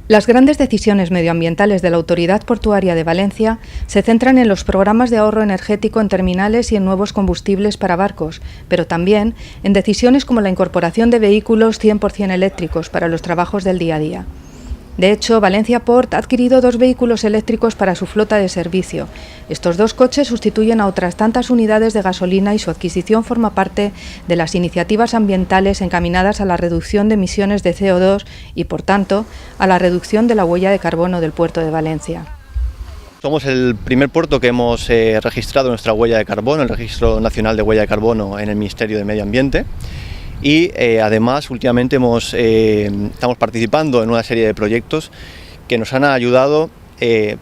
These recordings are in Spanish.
Las grandes decisiones medioambientales de la Autoridad Portuaria de Valencia se centran en los programas de ahorro energético en terminales y en nuevos combustibles para barcos, pero también en decisiones como la incorporación de vehículos 100% eléctricos para los trabajos del día a día. De hecho, Valencia Port ha adquirido 2 vehículos eléctricos para su flota de servicio. Estos 2 coches sustituyen a otras tantas unidades de gasolina y su adquisición forma parte de las iniciativas ambientales encaminadas a la reducción de emisiones de CO2 y, por tanto, a la reducción de la huella de carbono del puerto de Valencia. Somos el primer puerto que hemos registrado nuestra huella de carbono, el Registro Nacional de Huella de Carbono en el Ministerio de Medio Ambiente. Y además últimamente estamos participando en una serie de proyectos que nos han ayudado,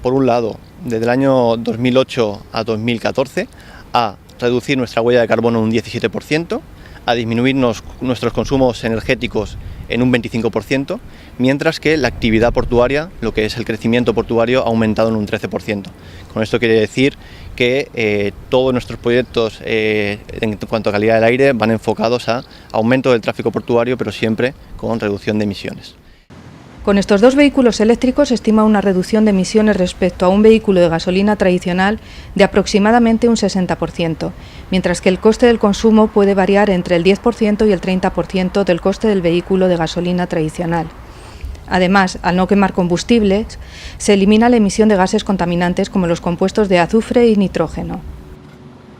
por un lado, desde el año 2008 a 2014, a reducir nuestra huella de carbono un 17%, a disminuir nuestros consumos energéticos en un 25%, mientras que la actividad portuaria, lo que es el crecimiento portuario, ha aumentado en un 13%. Con esto quiere decir que todos nuestros proyectos en cuanto a calidad del aire van enfocados a aumento del tráfico portuario, pero siempre con reducción de emisiones. Con estos 2 vehículos eléctricos se estima una reducción de emisiones respecto a un vehículo de gasolina tradicional de aproximadamente un 60%, mientras que el coste del consumo puede variar entre el 10% y el 30% del coste del vehículo de gasolina tradicional. Además, al no quemar combustibles, se elimina la emisión de gases contaminantes como los compuestos de azufre y nitrógeno.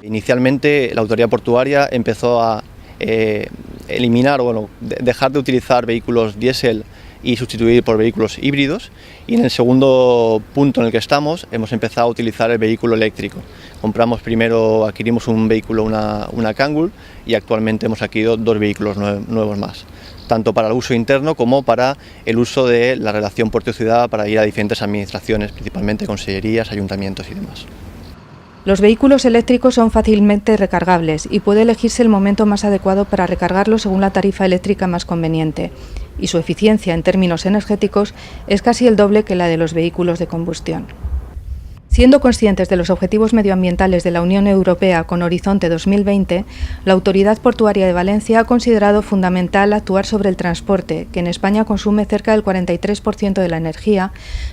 Inicialmente la autoridad portuaria empezó a eliminar, dejar de utilizar vehículos diésel y sustituir por vehículos híbridos, y en el segundo punto en el que estamos hemos empezado a utilizar el vehículo eléctrico. Adquirimos un vehículo, una Kangol, y actualmente hemos adquirido 2 vehículos nuevos más, tanto para el uso interno como para el uso de la relación puerto-ciudad para ir a diferentes administraciones, principalmente consellerías, ayuntamientos y demás. Los vehículos eléctricos son fácilmente recargables y puede elegirse el momento más adecuado para recargarlos según la tarifa eléctrica más conveniente, y su eficiencia en términos energéticos es casi el doble que la de los vehículos de combustión. Siendo conscientes de los objetivos medioambientales de la Unión Europea con Horizonte 2020, la Autoridad Portuaria de Valencia ha considerado fundamental actuar sobre el transporte, que en España consume cerca del 43% de la energía,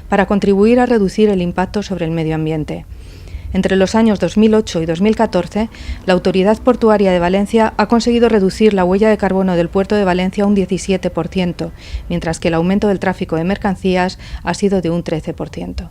para contribuir a reducir el impacto sobre el medio ambiente. Entre los años 2008 y 2014, la Autoridad Portuaria de Valencia ha conseguido reducir la huella de carbono del puerto de Valencia un 17%, mientras que el aumento del tráfico de mercancías ha sido de un 13%.